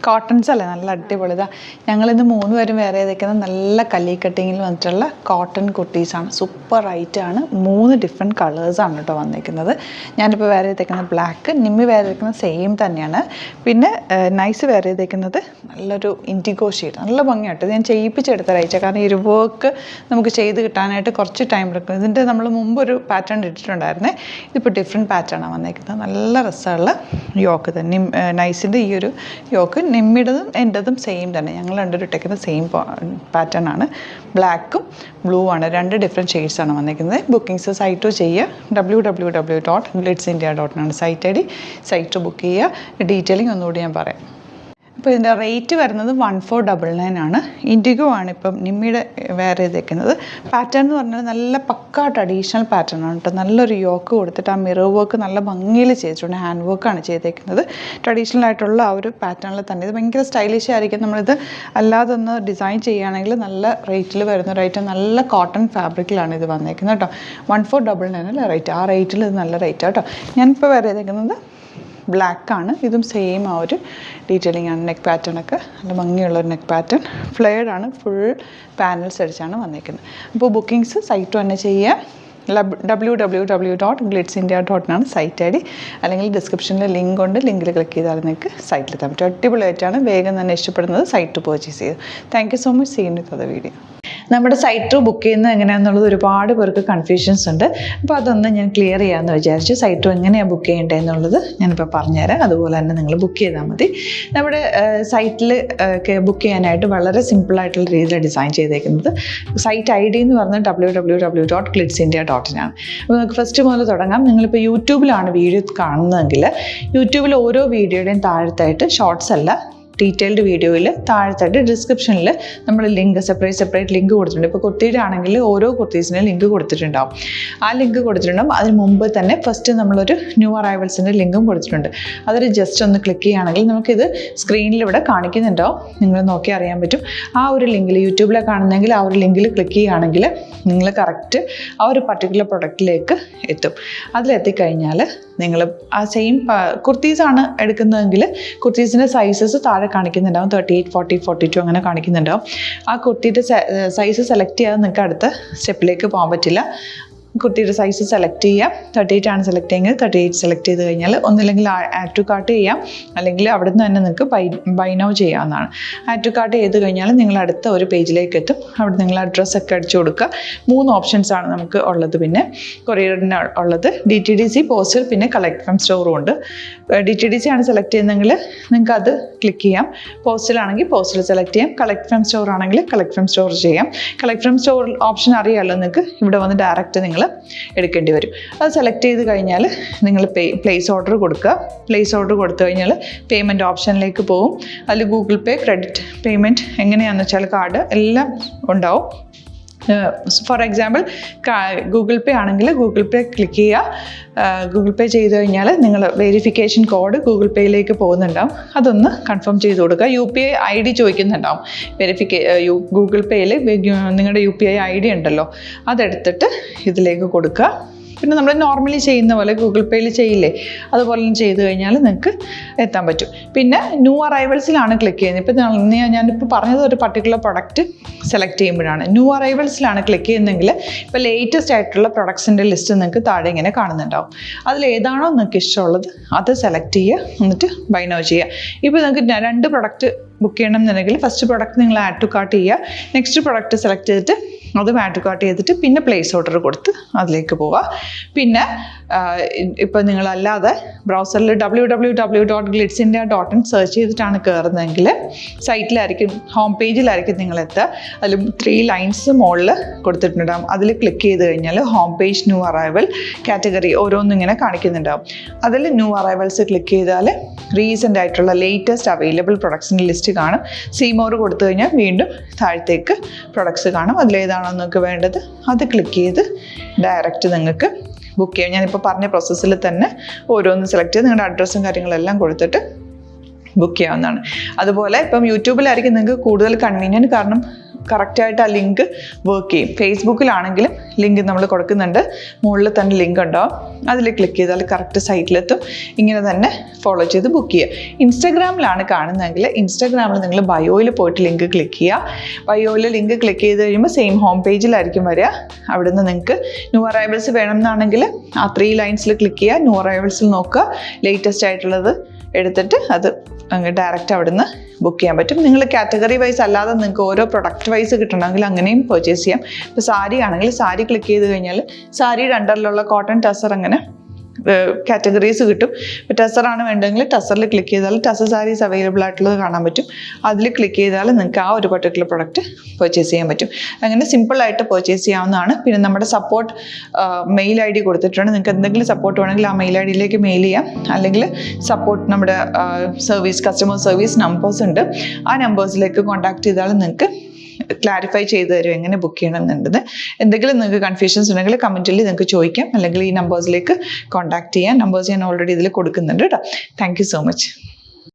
Cottons അല്ലേ നല്ല അടിപൊളി. ഇതാ ഞങ്ങളിന്ന് 3 പേരും വേറെ ചെയ്തേക്കുന്നത് നല്ല കല്ലി കട്ടിങ്ങിൽ വന്നിട്ടുള്ള കോട്ടൺ കുർത്തീസാണ്. സൂപ്പർ റൈറ്റാണ്. 3 ഡിഫറെൻറ്റ് കളേഴ്സാണ് കേട്ടോ വന്നിരിക്കുന്നത്. ഞാനിപ്പോൾ വേറെ ചെയ്തേക്കുന്നത് ബ്ലാക്ക്, നിമ്മി വേറെ ചെയ്തേക്കുന്നത് സെയിം തന്നെയാണ്. പിന്നെ നൈസ് വേറെ ചെയ്തേക്കുന്നത് നല്ലൊരു ഇൻഡിഗോ ഷെയ്ഡ്, നല്ല ഭംഗിയായിട്ട്. ഇത് ഞാൻ ചെയ്യിപ്പിച്ചെടുത്ത റൈറ്റാണ്, കാരണം ഈ ഒരു വർക്ക് നമുക്ക് ചെയ്ത് കിട്ടാനായിട്ട് കുറച്ച് ടൈം എടുക്കും. ഇതിൻ്റെ നമ്മൾ മുമ്പൊരു പാറ്റേൺ ഇട്ടിട്ടുണ്ടായിരുന്നേ, ഇതിപ്പോൾ ഡിഫറെൻറ്റ് പാറ്റേണാണ് വന്നിരിക്കുന്നത്. നല്ല രസമുള്ള യോക്ക് തന്നെ, നൈസിൻ്റെ ഈ ഒരു യോക്ക് നിമ്മിയുടേതും എൻ്റെതും സെയിം തന്നെ. ഞങ്ങൾ രണ്ടുപേരും ഇട്ടേക്കുന്നത് സെയിം പാറ്റേൺ ആണ്. ബ്ലാക്കും ബ്ലൂ ആണ്, 2 ഡിഫറെൻറ്റ് ഷെയ്ഡ്സാണ് വന്നിരിക്കുന്നത്. ബുക്കിംഗ്സ് സൈറ്റ് ചെയ്യുക, www.glitzindia.in ആണ് site I D. Site book ചെയ്യുക. ഡീറ്റെയിലിംഗ് ഒന്നുകൂടി ഞാൻ പറയാം. അപ്പോൾ ഇതിൻ്റെ റേറ്റ് വരുന്നത് 1499 ആണ്. ഇൻഡിഗോ ആണ് ഇപ്പം നിമ്മിയുടെ വേറെ ചെയ്തേക്കുന്നത്. പാറ്റേൺ എന്ന് പറഞ്ഞാൽ നല്ല പക്കാ ട്രഡീഷണൽ പാറ്റേൺ ആണ് കേട്ടോ. നല്ലൊരു യോക്ക് കൊടുത്തിട്ട് ആ മിറർ വർക്ക് നല്ല ഭംഗിയിൽ ചെയ്തിട്ടുണ്ട്. ഹാൻഡ് വർക്കാണ് ചെയ്തേക്കുന്നത്. ട്രഡീഷണൽ ആയിട്ടുള്ള ആ ഒരു പാറ്റേണിൽ തന്നെ. ഇത് ഭയങ്കര സ്റ്റൈലിഷ് ആയിരിക്കും. നമ്മളിത് അല്ലാതെ ഒന്ന് ഡിസൈൻ ചെയ്യുകയാണെങ്കിൽ നല്ല റേറ്റിൽ വരുന്ന ഒരു ഐറ്റം. നല്ല കോട്ടൺ ഫാബ്രിക്കിലാണ് ഇത് വന്നേക്കുന്നത് കേട്ടോ. 1499 അല്ലേ റേറ്റ്. ആ റേറ്റിൽ ഇത് നല്ല റേറ്റാണ് കേട്ടോ. ഞാനിപ്പോൾ വേറെ ചെയ്തേക്കുന്നത് ബ്ലാക്കാണ്. ഇതും സെയിം ആ ഒരു ഡീറ്റെയിലിംഗ് ആണ്. നെക്ക് പാറ്റേണൊക്കെ നല്ല ഭംഗിയുള്ളൊരു നെക്ക് പാറ്റേൺ. ഫ്ലെയർഡ് ആണ്, ഫുൾ പാനൽസ് അടിച്ചാണ് വന്നിരിക്കുന്നത്. അപ്പോൾ ബുക്കിംഗ്സ് സൈറ്റ് തന്നെ ചെയ്യുക. www.glitzindia.in ആണ് സൈറ്റ് ഐ ഡി. അല്ലെങ്കിൽ ഡിസ്ക്രിപ്ഷനിൽ ലിങ്ക് ഉണ്ട്, ലിങ്കിൽ ക്ലിക്ക് ചെയ്താൽ നിങ്ങൾക്ക് സൈറ്റിലെത്താൻ പറ്റും. അടിപൊളിയായിട്ടാണ്. വേഗം തന്നെ ഇഷ്ടപ്പെടുന്നത് സൈറ്റ് പർച്ചേസ് ചെയ്ത്. Thank you so much. See you with the video. നമ്മുടെ സൈറ്റ് ബുക്ക് ചെയ്യുന്നത് എങ്ങനെയാണെന്നുള്ളത് ഒരുപാട് പേർക്ക് കൺഫ്യൂഷൻസ് ഉണ്ട്. അപ്പോൾ അതൊന്ന് ഞാൻ ക്ലിയർ ചെയ്യാമെന്ന് വിചാരിച്ചു. സൈറ്റ് എങ്ങനെയാണ് ബുക്ക് ചെയ്യേണ്ടത് എന്നുള്ളത് ഞാനിപ്പോൾ പറഞ്ഞുതരാം. അതുപോലെ തന്നെ നിങ്ങൾ ബുക്ക് ചെയ്താൽ മതി. നമ്മുടെ സൈറ്റിൽ ബുക്ക് ചെയ്യാനായിട്ട് വളരെ സിമ്പിളായിട്ടുള്ള രീതിയിൽ ഡിസൈൻ ചെയ്തേക്കുന്നത്. സൈറ്റ് ഐ ഡി എന്ന് പറഞ്ഞാൽ www.glitzindia.in ആണ്. അപ്പോൾ നമുക്ക് ഫസ്റ്റ് മുതൽ തുടങ്ങാം. നിങ്ങളിപ്പോൾ യൂട്യൂബിലാണ് വീഡിയോ കാണുന്നതെങ്കിൽ യൂട്യൂബിൽ ഓരോ വീഡിയോയുടെയും താഴത്തായിട്ട് ഷോർട്സ് അല്ല, ഡീറ്റെയിൽഡ് വീഡിയോയിൽ താഴത്തായിട്ട് ഡിസ്ക്രിപ്ഷനിൽ നമ്മൾ ലിങ്ക് സെപ്പറേറ്റ് ലിങ്ക് കൊടുത്തിട്ടുണ്ട്. ഇപ്പോൾ കുർത്തിയുടെ ആണെങ്കിൽ ഓരോ കുർത്തീസിനും ലിങ്ക് കൊടുത്തിട്ടുണ്ടാവും. ആ ലിങ്ക് കൊടുത്തിട്ടുണ്ടാവും. അതിന് മുമ്പ് തന്നെ ഫസ്റ്റ് നമ്മളൊരു ന്യൂ അറൈവൽസിൻ്റെ ലിങ്കും കൊടുത്തിട്ടുണ്ട്. അതിൽ ജസ്റ്റ് ഒന്ന് ക്ലിക്ക് ചെയ്യുകയാണെങ്കിൽ നമുക്കിത് സ്ക്രീനിൽ ഇവിടെ കാണിക്കുന്നുണ്ടാവും. നിങ്ങൾ നോക്കി അറിയാൻ പറ്റും. ആ ഒരു ലിങ്കിൽ യൂട്യൂബിലെ കാണുന്നെങ്കിൽ ആ ഒരു ലിങ്കിൽ ക്ലിക്ക് ചെയ്യുകയാണെങ്കിൽ നിങ്ങൾ കറക്റ്റ് ആ ഒരു പർട്ടിക്കുലർ പ്രൊഡക്റ്റിലേക്ക് എത്തും. അതിലെത്തിക്കഴിഞ്ഞാൽ നിങ്ങൾ ആ സെയിം കുർത്തീസാണ് എടുക്കുന്നതെങ്കിൽ കുർത്തീസിൻ്റെ സൈസസ് താഴെ കാണിക്കുന്നുണ്ടാവും. 38, 40, 42 അങ്ങനെ കാണിക്കുന്നുണ്ടാവും. ആ കുർത്തിയുടെ സൈസ് സെലക്ട് ചെയ്യാതെ നിങ്ങൾക്ക് അടുത്ത സ്റ്റെപ്പിലേക്ക് പോകാൻ പറ്റില്ല. കുർത്തിയുടെ സൈസ് സെലക്ട് ചെയ്യാം. 38 ആണ് സെലക്ട് ചെയ്യുന്നത്. 38 സെലക്ട് ചെയ്ത് കഴിഞ്ഞാൽ ഒന്നില്ലെങ്കിൽ ആഡ് ടു കാർട്ട് ചെയ്യാം, അല്ലെങ്കിൽ അവിടെ നിന്ന് തന്നെ നിങ്ങൾക്ക് ബൈ നൗ ചെയ്യാവുന്നതാണ്. ആഡ് ടു കാർട്ട് ചെയ്ത് കഴിഞ്ഞാൽ നിങ്ങൾ അടുത്ത ഒരു പേജിലേക്ക് എത്തും. അവിടെ നിങ്ങൾ അഡ്രസ്സൊക്കെ അടിച്ചു കൊടുക്കുക. 3 ഓപ്ഷൻസാണ് നമുക്ക് ഉള്ളത്. പിന്നെ കൊറിയറിന് ഉള്ളത് DTDC, പോസ്റ്റൽ, പിന്നെ കളക്ട് ഫ്രം സ്റ്റോറും ഉണ്ട്. DTDC ആണ് സെലക്ട് ചെയ്യുന്നതെങ്കിൽ നിങ്ങൾക്ക് അത് ക്ലിക്ക് ചെയ്യാം. പോസ്റ്റലാണെങ്കിൽ പോസ്റ്റൽ സെലക്ട് ചെയ്യാം. കളക്ട് ഫ്രം സ്റ്റോർ ആണെങ്കിൽ കളക്ട് ഫ്രം സ്റ്റോർ ചെയ്യാം. കളക്ട് ഫ്രം സ്റ്റോർ ഓപ്ഷൻ അറിയാമല്ലോ നിങ്ങൾക്ക്. ഇവിടെ വന്ന് ഡയറക്റ്റ് നിങ്ങൾ എടുക്കേണ്ടി വരും. അത് സെലക്ട് ചെയ്ത് കഴിഞ്ഞാൽ നിങ്ങൾ പ്ലേസ് ഓർഡർ കൊടുക്കുക. പ്ലേസ് ഓർഡർ കൊടുത്തു കഴിഞ്ഞാൽ പേയ്മെൻറ്റ് ഓപ്ഷനിലേക്ക് പോകും. അതിൽ ഗൂഗിൾ പേ, ക്രെഡിറ്റ് പേയ്മെൻറ്റ് എങ്ങനെയാണെന്ന് വെച്ചാൽ കാർഡ് എല്ലാം ഉണ്ടാവും. ഫോർ എക്സാമ്പിൾ ഗൂഗിൾ പേ ആണെങ്കിൽ ഗൂഗിൾ പേ ക്ലിക്ക് ചെയ്യുക. ഗൂഗിൾ പേ ചെയ്ത് കഴിഞ്ഞാൽ നിങ്ങൾ വെരിഫിക്കേഷൻ കോഡ് ഗൂഗിൾ പേയിലേക്ക് പോകുന്നുണ്ടാവും. അതൊന്ന് കൺഫേം ചെയ്ത് കൊടുക്കുക. UPI ID ചോദിക്കുന്നുണ്ടാവും. ഗൂഗിൾ പേയിൽ നിങ്ങളുടെ UPI ID ഉണ്ടല്ലോ, അതെടുത്തിട്ട് ഇതിലേക്ക് കൊടുക്കുക. പിന്നെ നമ്മൾ നോർമലി ചെയ്യുന്ന പോലെ ഗൂഗിൾ പേയിൽ ചെയ്യില്ലേ, അതുപോലെ ചെയ്ത് കഴിഞ്ഞാൽ നിങ്ങൾക്ക് എത്താൻ പറ്റും. പിന്നെ ന്യൂ അറൈവൽസിലാണ് ക്ലിക്ക് ചെയ്യുന്നത്. ഇപ്പോൾ ഞാനിപ്പോൾ പറഞ്ഞത് ഒരു പർട്ടിക്കുലർ പ്രൊഡക്റ്റ് സെലക്ട് ചെയ്യുമ്പോഴാണ്. ന്യൂ അറൈവൽസിലാണ് ക്ലിക്ക് ചെയ്യുന്നതെങ്കിൽ ഇപ്പോൾ ലേറ്റസ്റ്റ് ആയിട്ടുള്ള പ്രൊഡക്ട്സിൻ്റെ ലിസ്റ്റ് നിങ്ങൾക്ക് താഴെ ഇങ്ങനെ കാണുന്നുണ്ടാവും. അതിൽ ഏതാണോ നിങ്ങൾക്ക് ഇഷ്ടമുള്ളത് അത് സെലക്ട് ചെയ്യുക, എന്നിട്ട് ബൈ നൗ ചെയ്യുക. ഇപ്പോൾ നിങ്ങൾക്ക് 2 പ്രൊഡക്റ്റ് ബുക്ക് ചെയ്യണം എന്നുണ്ടെങ്കിൽ ഫസ്റ്റ് പ്രൊഡക്റ്റ് നിങ്ങൾ ആഡ് ടു കാർട്ട് ചെയ്യുക. നെക്സ്റ്റ് പ്രൊഡക്റ്റ് സെലക്ട് ചെയ്തിട്ട് അതും ആഡ് ടു കാർട്ട് ചെയ്തിട്ട് പിന്നെ പ്ലേസ് ഓർഡർ കൊടുത്ത് അതിലേക്ക് പോവുക. പിന്നെ ഇപ്പോൾ നിങ്ങളല്ലാതെ ബ്രൗസറിൽ www.glitzindia.in സെർച്ച് ചെയ്തിട്ടാണ് കയറുന്നതെങ്കിൽ സൈറ്റിലായിരിക്കും, ഹോം പേജിലായിരിക്കും നിങ്ങളെത്തുക. അതിൽ 3 ലൈൻസ് മുകളിൽ കൊടുത്തിട്ടുണ്ടാകും. അതിൽ ക്ലിക്ക് ചെയ്ത് കഴിഞ്ഞാൽ home page, new arrival, category ഓരോന്നും ഇങ്ങനെ കാണിക്കുന്നുണ്ടാകും. അതിൽ ന്യൂ അറൈവൽസ് ക്ലിക്ക് ചെയ്താൽ റീസെൻ്റ് ആയിട്ടുള്ള ലേറ്റസ്റ്റ് അവൈലബിൾ പ്രൊഡക്ട്സിൻ്റെ ലിസ്റ്റ് കാണും. സീമോർ കൊടുത്തു കഴിഞ്ഞാൽ വീണ്ടും താഴത്തേക്ക് പ്രൊഡക്ട്സ് കാണും. അതിലേതാണോ നിങ്ങൾക്ക് വേണ്ടത് അത് ക്ലിക്ക് ചെയ്ത് ഡയറക്റ്റ് നിങ്ങൾക്ക് ബുക്ക് ചെയ്യാം. ഞാനിപ്പോൾ പറഞ്ഞ പ്രോസസ്സിൽ തന്നെ ഓരോന്ന് സെലക്ട് ചെയ്ത് നിങ്ങളുടെ അഡ്രസ്സും കാര്യങ്ങളെല്ലാം കൊടുത്തിട്ട് ബുക്ക് ചെയ്യാവുന്നതാണ്. അതുപോലെ ഇപ്പം യൂട്യൂബിലായിരിക്കും നിങ്ങൾക്ക് കൂടുതൽ കൺവീനിയൻറ്റ്. കാരണം കറക്റ്റായിട്ട് ആ ലിങ്ക് വർക്ക് ചെയ്യും. ഫേസ്ബുക്കിലാണെങ്കിലും ലിങ്ക് നമ്മൾ കൊടുക്കുന്നുണ്ട്, മുകളിൽ തന്നെ ലിങ്ക് ഉണ്ടാവും, അതിൽ ക്ലിക്ക് ചെയ്താൽ കറക്റ്റ് സൈറ്റിലെത്തും. ഇങ്ങനെ തന്നെ ഫോളോ ചെയ്ത് ബുക്ക് ചെയ്യുക. ഇൻസ്റ്റാഗ്രാമിലാണ് കാണുന്നതെങ്കിൽ ഇൻസ്റ്റാഗ്രാമിൽ നിങ്ങൾ ബയോയിൽ പോയിട്ട് ലിങ്ക് ക്ലിക്ക് ചെയ്യുക. ബയോയിൽ ലിങ്ക് ക്ലിക്ക് ചെയ്ത് കഴിയുമ്പോൾ സെയിം ഹോം പേജിലായിരിക്കും വരിക. അവിടുന്ന് നിങ്ങൾക്ക് ന്യൂ അറൈവൽസ് വേണമെന്നാണെങ്കിൽ ആ 3 ലൈൻസിൽ ക്ലിക്ക് ചെയ്യുക, ന്യൂ അറൈവൽസിൽ നോക്കുക, ലേറ്റസ്റ്റ് ആയിട്ടുള്ളത് എടുത്തിട്ട് അത് അങ്ങ് ഡയറക്റ്റ് അവിടുന്ന് ബുക്ക് ചെയ്യാൻ പറ്റും. നിങ്ങൾ കാറ്റഗറി വൈസ് അല്ലാതെ നിങ്ങൾക്ക് ഓരോ പ്രൊഡക്റ്റ് വൈസ് കിട്ടണമെങ്കിൽ അങ്ങനെയും പർച്ചേസ് ചെയ്യാം. ഇപ്പോൾ സാരി ആണെങ്കിൽ സാരി ക്ലിക്ക് ചെയ്ത് കഴിഞ്ഞാൽ സാരിയുടെ അണ്ടറിലുള്ള കോട്ടൺ ടസർ അങ്ങനെ കാറ്റഗറീസ് കിട്ടും. ഇപ്പോൾ ടസറാണ് വേണ്ടതെങ്കിൽ ടസറിൽ ക്ലിക്ക് ചെയ്താൽ ടസർ സാരീസ് അവൈലബിൾ ആയിട്ടുള്ളത് കാണാൻ പറ്റും. അതിൽ ക്ലിക്ക് ചെയ്താൽ നിങ്ങൾക്ക് ആ ഒരു പർട്ടിക്കുലർ പ്രൊഡക്റ്റ് പർച്ചേസ് ചെയ്യാൻ പറ്റും. അങ്ങനെ സിമ്പിളായിട്ട് പർച്ചേസ് ചെയ്യാവുന്നതാണ്. പിന്നെ നമ്മുടെ സപ്പോർട്ട് മെയിൽ ID കൊടുത്തിട്ടുണ്ട്. നിങ്ങൾക്ക് എന്തെങ്കിലും സപ്പോർട്ട് വേണമെങ്കിൽ ആ മെയിൽ IDയിലേക്ക് മെയിൽ ചെയ്യാം. അല്ലെങ്കിൽ സപ്പോർട്ട് നമ്മുടെ കസ്റ്റമർ സർവീസ് നമ്പേഴ്സ് ഉണ്ട്, ആ നമ്പേഴ്സിലേക്ക് കോൺടാക്ട് ചെയ്താൽ നിങ്ങൾക്ക് ക്ലാരിഫൈ ചെയ്ത് തരും എങ്ങനെ ബുക്ക് ചെയ്യണം എന്നുള്ളത്. എന്തെങ്കിലും നിങ്ങൾക്ക് കൺഫ്യൂഷൻസ് ഉണ്ടെങ്കിൽ കമൻറ്റിൽ നിങ്ങൾക്ക് ചോദിക്കാം, അല്ലെങ്കിൽ ഈ നമ്പേഴ്സിലേക്ക് കോൺടാക്ട് ചെയ്യാം. നമ്പേഴ്സ് ഞാൻ ഓൾറെഡി ഇതിൽ കൊടുക്കുന്നുണ്ട് കേട്ടോ. Thank you so much.